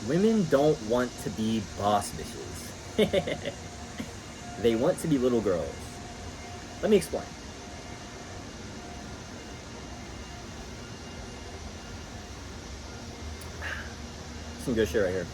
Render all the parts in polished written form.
Women don't want to be boss bitches. They want to be little girls. Let me explain. Some good shit right here.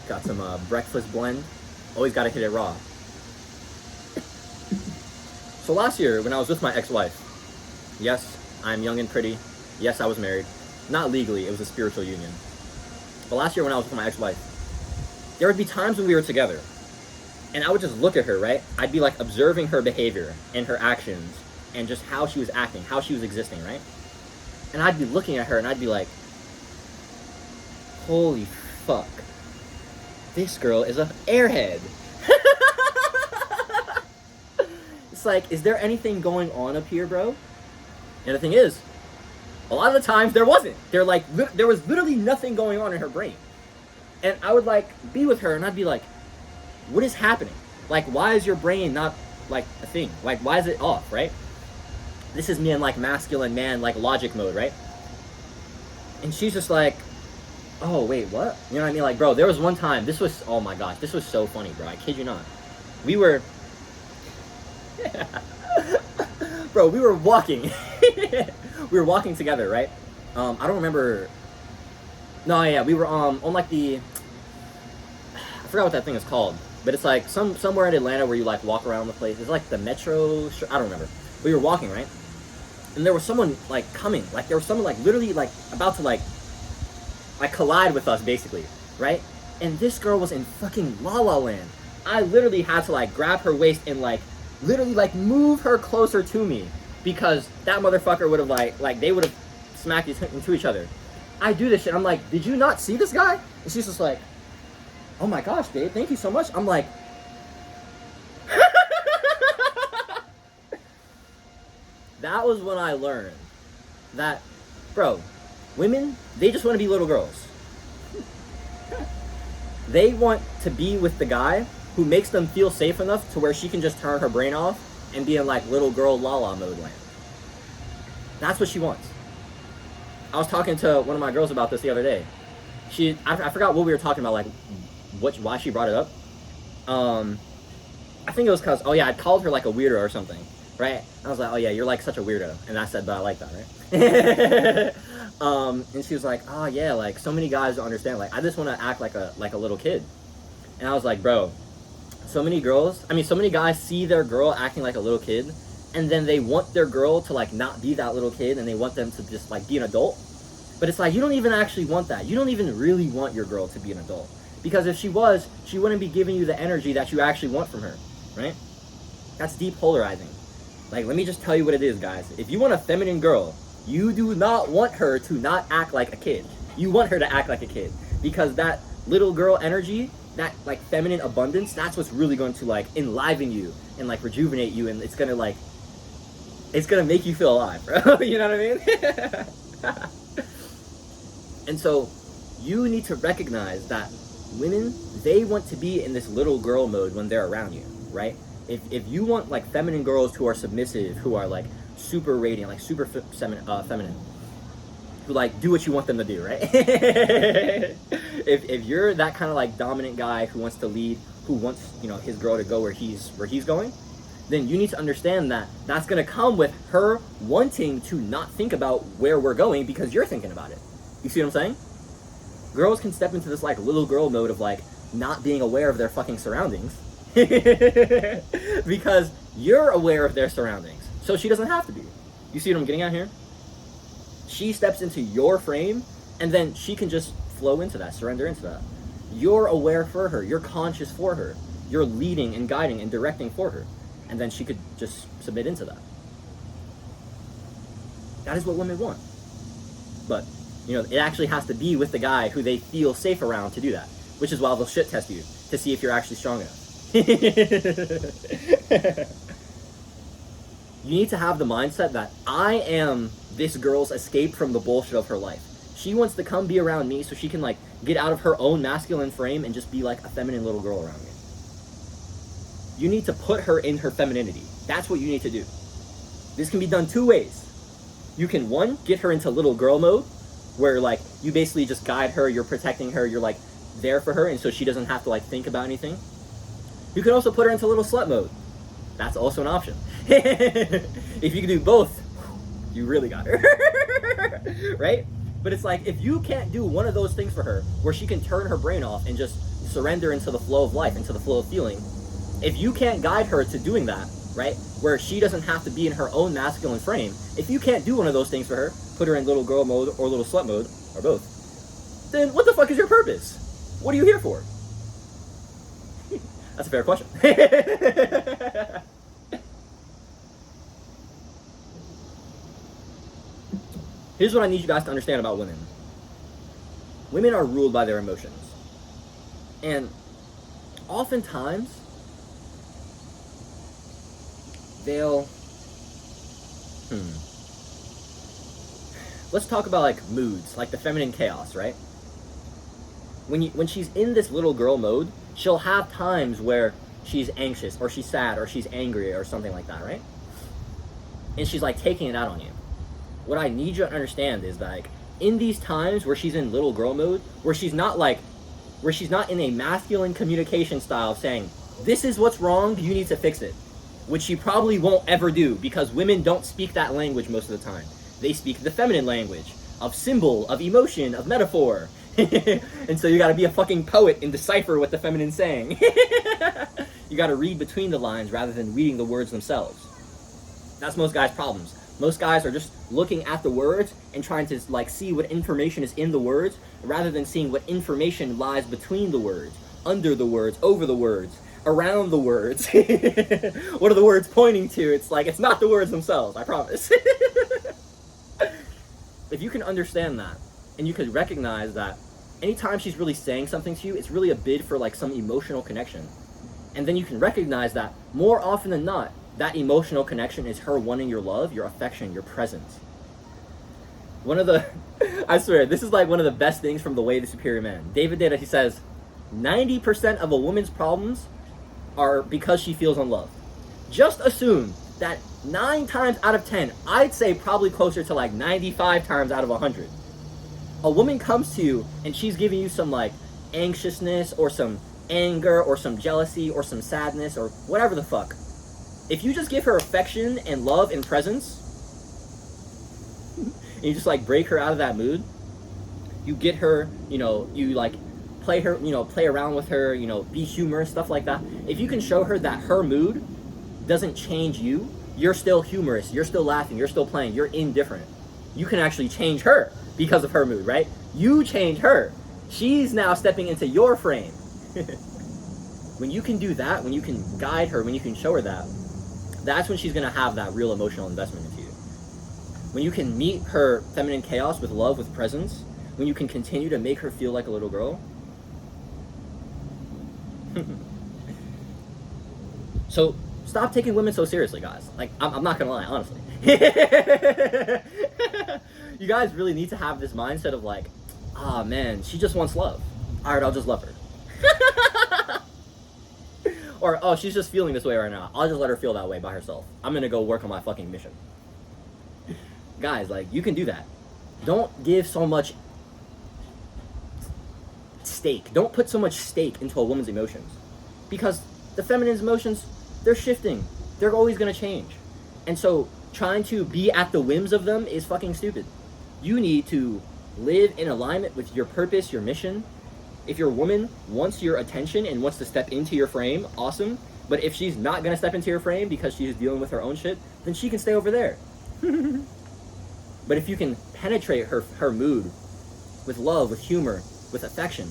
Got some breakfast blend. Always gotta hit it raw. So last year, when I was with my ex-wife, yes, I'm young and pretty. Yes, I was married. Not legally, it was a spiritual union. But last year when I was with my ex-wife, there would be times when we were together, and I would just look at her, right? I'd be like observing her behavior and her actions and just how she was acting, how she was existing, right? And I'd be looking at her and I'd be like, holy fuck, this girl is a airhead. It's like, is there anything going on up here, bro? And the thing is, a lot of the times there wasn't. There was literally nothing going on in her brain. And I would like be with her and I'd be like, what is happening? Like, why is your brain not like a thing? Like, why is it off, right? This is me in like masculine man, like logic mode, right? And she's just like, oh, wait, what? You know what I mean? Like, bro, there was one time, oh my gosh, this was so funny, bro. I kid you not. We were, bro, we were walking. We were walking together, right? I don't remember. No, yeah, we were on like I forgot what that thing is called, but it's like somewhere in Atlanta where you like walk around the place. It's like the metro. I don't remember. We were walking, right? And there was someone like coming, like there was someone like literally like about to like collide with us, basically, right? And this girl was in fucking La La Land. I literally had to like grab her waist and like literally like move her closer to me because that motherfucker would have like they would have smacked into each other. I do this shit. I'm like, did you not see this guy? And she's just like, oh my gosh, babe, thank you so much. I'm like, that was when I learned that, bro, women, they just want to be little girls. They want to be with the guy who makes them feel safe enough to where she can just turn her brain off and be in like little girl la-la mode land. That's what she wants. I was talking to one of my girls about this the other day. I forgot what we were talking about, like why she brought it up. I think it was because, oh yeah, I'd called her like a weirdo or something, right? I was like, oh yeah, you're like such a weirdo. And I said, but I like that, right? And she was like, oh yeah, like so many guys don't understand. Like I just want to act like a little kid. And I was like, bro, so many guys see their girl acting like a little kid, and then they want their girl to like not be that little kid, and they want them to just like be an adult. But it's like, you don't even actually want that. You don't even really want your girl to be an adult. Because if she was, she wouldn't be giving you the energy that you actually want from her, right? That's depolarizing. Like, let me just tell you what it is, guys. If you want a feminine girl, you do not want her to not act like a kid. You want her to act like a kid. Because that little girl energy, that like feminine abundance, that's what's really going to like enliven you and like rejuvenate you, and it's gonna make you feel alive, bro. You know what I mean? And so you need to recognize that women, they want to be in this little girl mode when they're around you, right? If you want like feminine girls who are submissive, who are like super radiant, like super feminine, who like do what you want them to do, right? if you're that kind of like dominant guy who wants to lead, who wants, you know, his girl to go where he's going, then you need to understand that that's going to come with her wanting to not think about where we're going because you're thinking about it. You see what I'm saying? Girls can step into this like little girl mode of like not being aware of their fucking surroundings because you're aware of their surroundings. So she doesn't have to be. You see what I'm getting at here? She steps into your frame and then she can just flow into that, surrender into that. You're aware for her. You're conscious for her. You're leading and guiding and directing for her. And then she could just submit into that. That is what women want. But, you know, it actually has to be with the guy who they feel safe around to do that. Which is why they'll shit test you to see if you're actually strong enough. You need to have the mindset that I am this girl's escape from the bullshit of her life. She wants to come be around me so she can like get out of her own masculine frame and just be like a feminine little girl around me. You need to put her in her femininity. That's what you need to do. This can be done two ways. You can, one, get her into little girl mode, where like you basically just guide her, you're protecting her, you're like there for her, and so she doesn't have to like think about anything. You can also put her into little slut mode. That's also an option. If you can do both, you really got her. Right? But it's like, if you can't do one of those things for her, where she can turn her brain off and just surrender into the flow of life, into the flow of feeling, if you can't guide her to doing that, right, where she doesn't have to be in her own masculine frame, if you can't do one of those things for her, put her in little girl mode or little slut mode, or both, then what the fuck is your purpose? What are you here for? That's a fair question. Here's what I need you guys to understand about women. Women are ruled by their emotions. And oftentimes, they'll... Let's talk about like moods, like the feminine chaos, right? When she's in this little girl mode, she'll have times where she's anxious, or she's sad, or she's angry, or something like that, right? And she's like taking it out on you. What I need you to understand is that, like, in these times where she's in little girl mode, where she's not in a masculine communication style saying, this is what's wrong, you need to fix it, which she probably won't ever do, because women don't speak that language most of the time. They speak the feminine language of symbol, of emotion, of metaphor. And so you gotta be a fucking poet and decipher what the feminine's saying. You gotta read between the lines rather than reading the words themselves. That's most guys' problems. Most guys are just looking at the words and trying to like see what information is in the words, rather than seeing what information lies between the words, under the words, over the words, around the words. What are the words pointing to? It's like, it's not the words themselves, I promise. If you can understand that, and you could recognize that anytime she's really saying something to you, it's really a bid for like some emotional connection. And then you can recognize that more often than not, that emotional connection is her wanting your love, your affection, your presence. I swear, this is like one of the best things from The Way to Superior Man. David Data, he says, 90% of a woman's problems are because she feels unloved. Just assume that 9 times out of 10, I'd say probably closer to like 95 times out of 100, a woman comes to you and she's giving you some like anxiousness or some anger or some jealousy or some sadness or whatever the fuck. If you just give her affection and love and presence, and you just like break her out of that mood, you get her, you like play her, play around with her, be humorous, stuff like that. If you can show her that her mood doesn't change you, you're still humorous, you're still laughing, you're still playing, you're indifferent, you can actually change her because of her mood, right? You change her. She's now stepping into your frame. When you can do that, when you can guide her, when you can show her that, that's when she's going to have that real emotional investment into you. When you can meet her feminine chaos with love, with presence, when you can continue to make her feel like a little girl. So stop taking women so seriously, guys. Like, I'm not going to lie, honestly. You guys really need to have this mindset of like, ah, man, she just wants love. All right, I'll just love her. Or, oh, she's just feeling this way right now. I'll just let her feel that way by herself. I'm gonna go work on my fucking mission. Guys, like, you can do that. Don't give so much stake. Don't put so much stake into a woman's emotions. Because the feminine's emotions, they're shifting. They're always gonna change. And so, trying to be at the whims of them is fucking stupid. You need to live in alignment with your purpose, your mission. If your woman wants your attention and wants to step into your frame, awesome. But if she's not going to step into your frame because she's dealing with her own shit, then she can stay over there. But if you can penetrate her mood with love, with humor, with affection,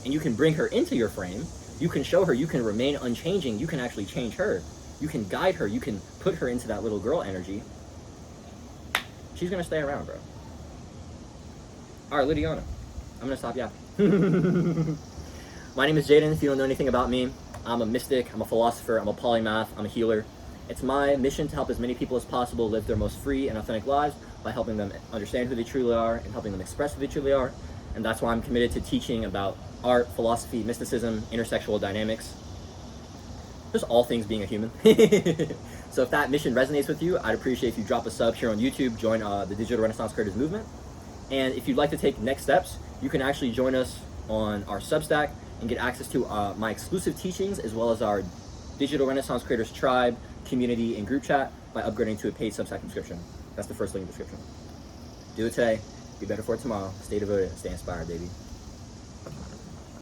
and you can bring her into your frame, you can show her you can remain unchanging, you can actually change her, you can guide her, you can put her into that little girl energy, she's going to stay around, bro. All right, Lydiana, I'm going to stop yapping. My name is Jaden. If you don't know anything about me, I'm a mystic, I'm a philosopher, I'm a polymath, I'm a healer. It's my mission to help as many people as possible live their most free and authentic lives by helping them understand who they truly are and helping them express who they truly are. And that's why I'm committed to teaching about art, philosophy, mysticism, intersexual dynamics, just all things being a human. So if that mission resonates with you, I'd appreciate if you drop a sub here on YouTube, join the Digital Renaissance Creators Movement. And if you'd like to take next steps, you can actually join us on our Substack and get access to my exclusive teachings, as well as our Digital Renaissance Creators Tribe, community, and group chat by upgrading to a paid Substack subscription. That's the first link in the description. Do it today. Be better for it tomorrow. Stay devoted. Stay inspired, baby.